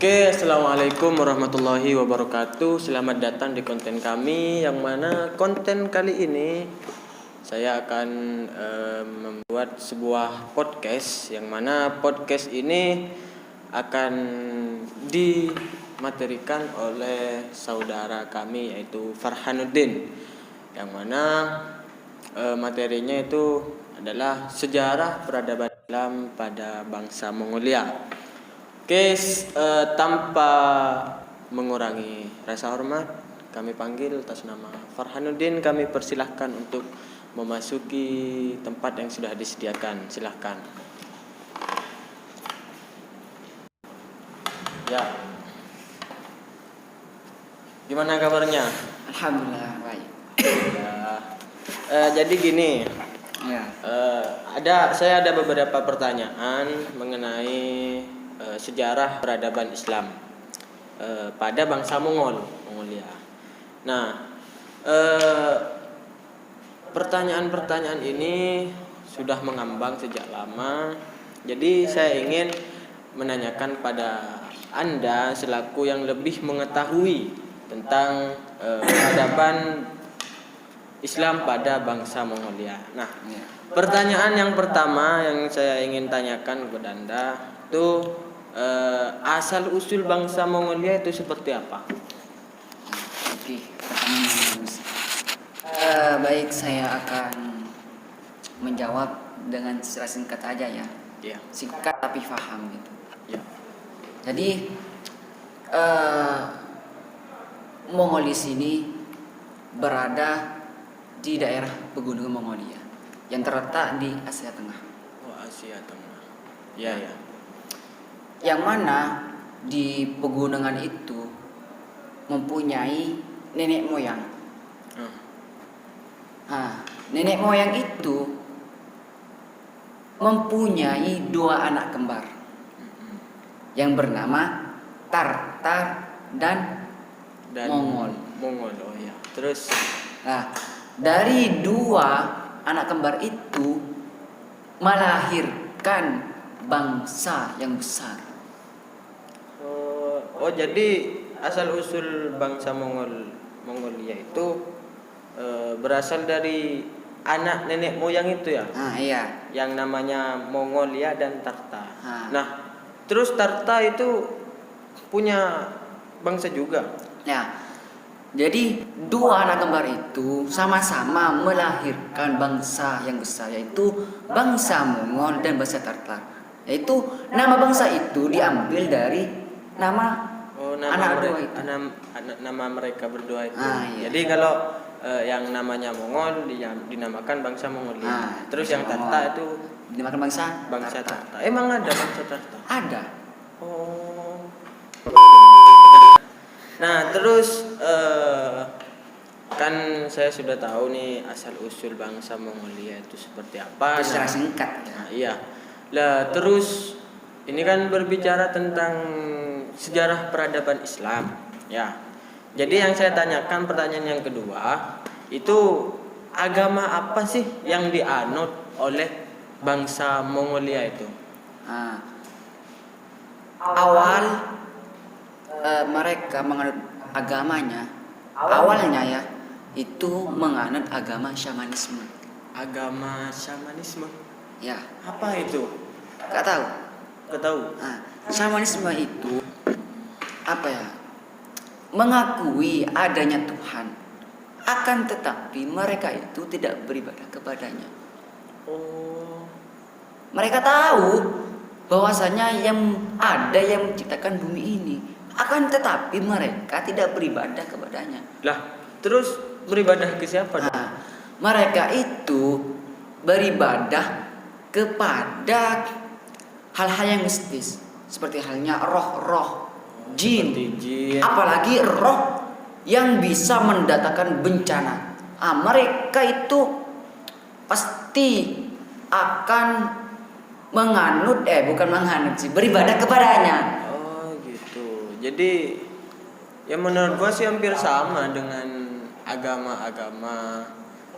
Oke, assalamualaikum warahmatullahi wabarakatuh. Selamat datang di konten kami, yang mana konten kali ini saya akan membuat sebuah podcast, yang mana podcast ini akan dimaterikan oleh saudara kami yaitu Farhanuddin, yang mana materinya itu adalah sejarah peradaban Islam pada bangsa Mongolia. Oke, tanpa mengurangi rasa hormat, kami panggil atas nama Farhanuddin. Kami persilahkan untuk memasuki tempat yang sudah disediakan. Silahkan. Ya. Gimana kabarnya? Alhamdulillah baik. Ya. Jadi gini. Ya. Saya ada beberapa pertanyaan mengenai sejarah peradaban Islam pada bangsa Mongolia. Nah, pertanyaan-pertanyaan ini sudah mengambang sejak lama. Jadi saya ingin menanyakan pada Anda selaku yang lebih mengetahui tentang peradaban Islam pada bangsa Mongolia. Nah, pertanyaan yang pertama yang saya ingin tanyakan kepada Anda itu asal usul bangsa Mongolia itu seperti apa? Oke, pertanyaan yang bagus. Baik, saya akan menjawab dengan secara singkat aja ya. Ya. Singkat tapi paham gitu. Ya. Jadi Mongolia sini berada di daerah pegunungan Mongolia yang terletak di Asia Tengah. Oh, Asia Tengah. Ya, ya. Yang mana di pegunungan itu mempunyai nenek moyang. Nenek moyang itu mempunyai dua anak kembar yang bernama Tartar dan Mongol. Oh ya. Terus, Nah, dari dua anak kembar itu melahirkan bangsa yang besar. oh jadi asal usul bangsa Mongolia itu berasal dari anak nenek moyang itu ya? Iya. Yang namanya Mongolia dan Tarta. Nah, terus Tarta itu punya bangsa juga. Ya, jadi dua anak kembar itu sama-sama melahirkan bangsa yang besar, yaitu bangsa Mongol dan bangsa Tartar. Yaitu nama bangsa itu diambil dari nama anak dua itu. Nama mereka berdua itu. Iya. Jadi kalau yang namanya Mongol dinamakan bangsa Mongolia. Terus yang Mongol Tarta itu dinamakan bangsa Tarta. Emang ada bangsa Tarta? Ada. Oh. Nah, terus kan saya sudah tahu nih asal usul bangsa Mongolia itu seperti apa. Secara singkat. Nah, iya. Lah, terus ini kan berbicara tentang sejarah peradaban Islam, ya. Jadi yang saya tanyakan, pertanyaan yang kedua, itu agama apa sih yang dianut oleh bangsa Mongolia itu? Awal mereka menganut agamanya, awalnya ya, itu menganut agama syamanisme. Agama syamanisme? Ya. Apa itu? Gak tahu. Gak tahu. Syamanisme itu apa ya? Mengakui adanya Tuhan, akan tetapi mereka itu tidak beribadah kepadanya. Oh. Mereka tahu bahwasanya yang ada yang menciptakan bumi ini, akan tetapi mereka tidak beribadah kepadanya. Lah, terus beribadah ke siapa? Mereka itu beribadah kepada hal-hal yang mistis, seperti halnya roh-roh, jin, apalagi roh yang bisa mendatangkan bencana. Mereka itu pasti akan beribadah kepadanya. Oh gitu. Jadi ya menurut gua sih hampir sama dengan agama-agama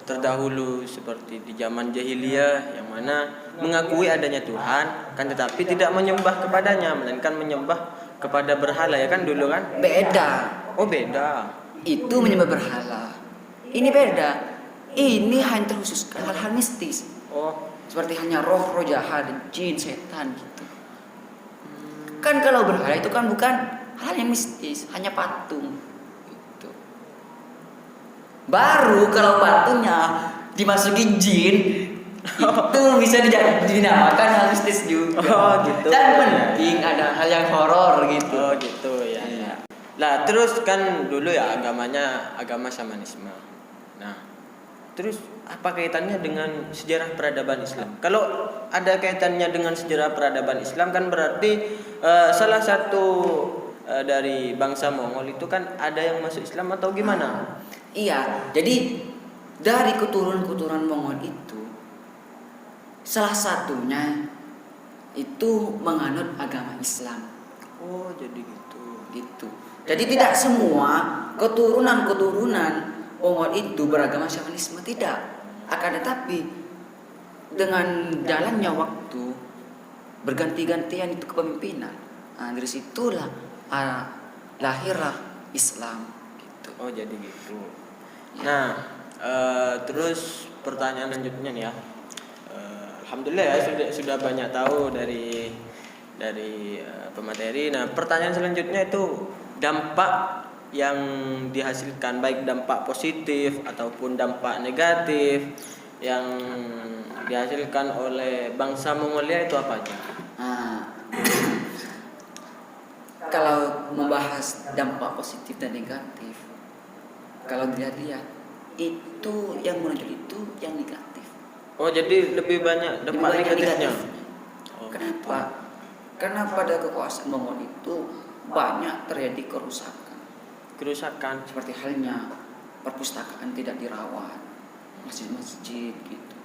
terdahulu seperti di zaman jahiliyah, yang mana mengakui adanya Tuhan kan tetapi tidak menyembah kepadanya, melainkan menyembah kepada berhala ya kan dulu kan? Beda. Oh beda. Itu menyembah berhala. Ini beda. Ini hanya terkhususkan hal-hal mistis. Oh. Seperti hanya roh-roh jahat, jin, setan gitu. Kan kalau berhala itu kan bukan hal yang mistis, hanya patung. Gitu. Baru kalau patungnya dimasukin jin, itu bisa dinamakan hal mistis juga. Oh gitu. Dan penting ada hal yang horor gitu. Oh gitu ya. Ya. Lah terus kan dulu ya agamanya agama Shamanisme. Nah, terus apa kaitannya dengan sejarah peradaban Islam? Kalau ada kaitannya dengan sejarah peradaban Islam kan berarti salah satu dari bangsa Mongol itu kan ada yang masuk Islam atau gimana? Iya, jadi dari keturunan-keturunan Mongol itu salah satunya itu menganut agama Islam. Oh, jadi gitu. Gitu. Jadi tidak semua keturunan-keturunan Mongol itu beragama Shamanisme, tidak. Akan tetapi dengan jalannya waktu berganti-gantian itu kepemimpinan. Nah, dari situlah lahirlah Islam gitu. Oh, jadi gitu. Nah, terus pertanyaan lanjutnya nih ya. Alhamdulillah ya sudah banyak tahu dari pemateri. Nah, pertanyaan selanjutnya itu dampak yang dihasilkan, baik dampak positif ataupun dampak negatif yang dihasilkan oleh bangsa Mongolia itu apa aja? Nah, kalau membahas dampak positif dan negatif, kalau dilihat-lihat itu yang menonjol itu yang negatif. Oh, jadi lebih banyak dampak negatifnya. Oh, kenapa? Karena pada kekuasaan Mongol itu banyak terjadi kerusakan. Seperti halnya perpustakaan tidak dirawat, masjid-masjid gitu.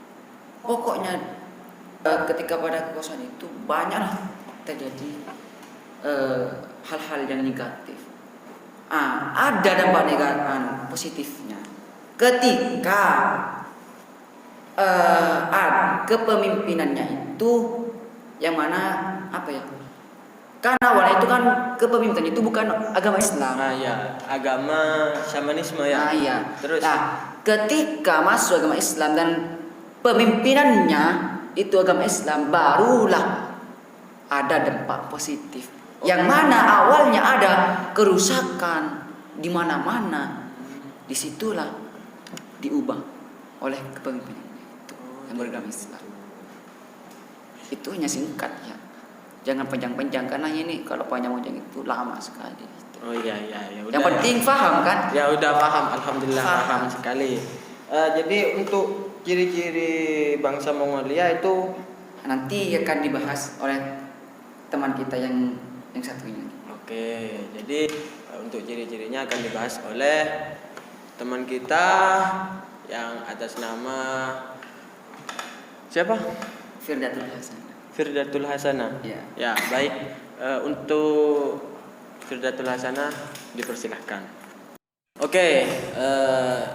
Pokoknya ketika pada kekuasaan itu banyaklah terjadi hal-hal yang negatif. Ada dampak negatif positifnya. Ketika kepemimpinannya itu yang mana apa ya? Karena awalnya itu kan kepemimpinan itu bukan agama Islam. Ya, agama Shamanisme ya. Iya. Terus. Nah, ketika masuk agama Islam dan pemimpinannya itu agama Islam, barulah ada dampak positif. Yang mana awalnya ada kerusakan di mana-mana, disitulah diubah oleh kepemimpinannya itu yang beragama Islam. Itu hanya singkat ya. Jangan panjang-panjang karena ini kalau panjang-panjang itu lama sekali. Oh iya. Udah, yang penting paham kan? Ya udah paham, alhamdulillah paham sekali. Jadi untuk ciri-ciri bangsa Mongolia itu nanti akan dibahas oleh teman kita yang satunya. Oke, jadi untuk ciri-cirinya akan dibahas oleh teman kita yang atas nama siapa? Firdatul Hasanah. Ya, baik. Untuk Firdatul Hasanah dipersilahkan. Oke,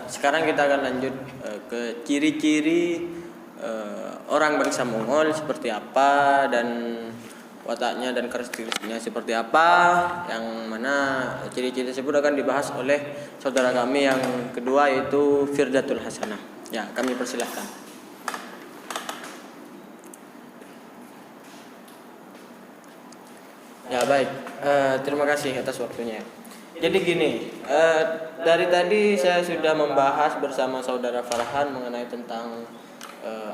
sekarang kita akan lanjut ke ciri-ciri orang bangsa Mongol seperti apa dan wataknya dan karakteristiknya seperti apa, yang mana ciri-ciri tersebut akan dibahas oleh saudara kami yang kedua yaitu Firdatul Hasanah. Ya, kami persilahkan. Ya baik, terima kasih atas waktunya. Jadi gini, dari tadi saya sudah membahas bersama saudara Farhan mengenai tentang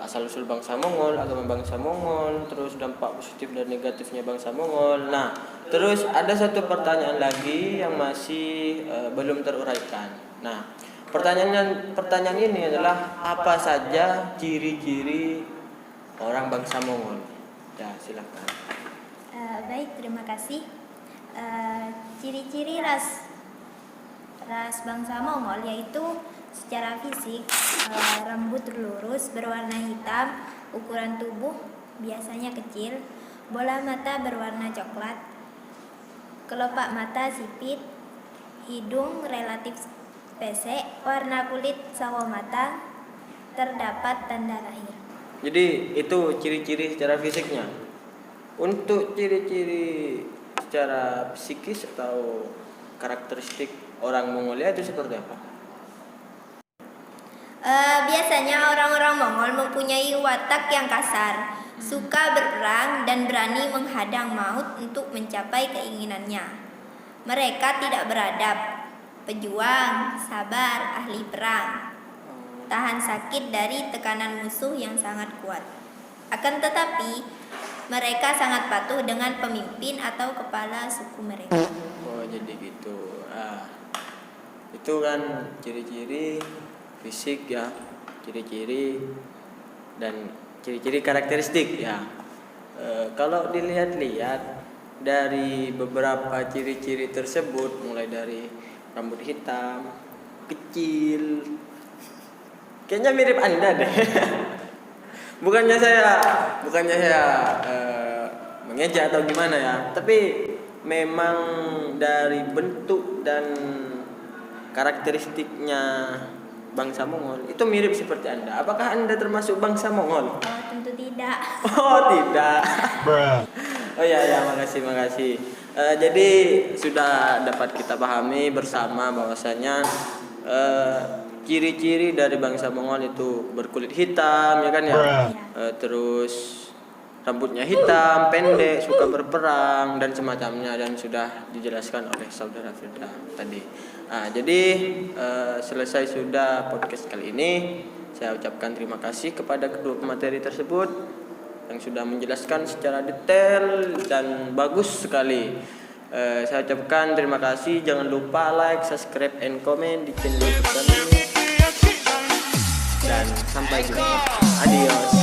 asal usul bangsa Mongol, agama bangsa Mongol, terus dampak positif dan negatifnya bangsa Mongol. Nah, terus ada satu pertanyaan lagi yang masih belum teruraikan. Nah, pertanyaan ini adalah apa saja ciri-ciri orang bangsa Mongol? Ya, silakan. Baik, terima kasih. Ciri-ciri ras bangsa Mongol yaitu secara fisik rambut lurus berwarna hitam, ukuran tubuh biasanya kecil, bola mata berwarna coklat, kelopak mata sipit, hidung relatif pesek, warna kulit sawo mata, terdapat tanda lahir. Jadi itu ciri-ciri secara fisiknya. Untuk ciri-ciri secara psikis atau karakteristik orang Mongolia itu seperti apa? Biasanya orang-orang Mongol mempunyai watak yang kasar, suka berperang dan berani menghadang maut untuk mencapai keinginannya. Mereka tidak beradab, pejuang, sabar, ahli perang, tahan sakit dari tekanan musuh yang sangat kuat. Akan tetapi, mereka sangat patuh dengan pemimpin atau kepala suku mereka. Oh, jadi gitu. Itu kan ciri-ciri fisik ya, ciri-ciri dan ciri-ciri karakteristik ya. Kalau dilihat-lihat dari beberapa ciri-ciri tersebut, mulai dari rambut hitam, kecil, kayaknya mirip Anda deh. bukannya saya mengejek atau gimana ya, tapi memang dari bentuk dan karakteristiknya bangsa Mongol itu mirip seperti Anda. Apakah Anda termasuk bangsa Mongol? Oh, tentu tidak. Oh, tidak. Oh ya, makasih. Jadi sudah dapat kita pahami bersama bahwasanya ciri-ciri dari bangsa Mongol itu berkulit hitam, ya kan ya. Terus rambutnya hitam, pendek, suka berperang dan semacamnya, dan sudah dijelaskan oleh saudara Firda tadi. Jadi selesai sudah podcast kali ini. Saya ucapkan terima kasih kepada kedua pemateri tersebut yang sudah menjelaskan secara detail dan bagus sekali. Saya ucapkan terima kasih. Jangan lupa like, subscribe, and comment di channel YouTube kami. Dan sampai jumpa. Adios.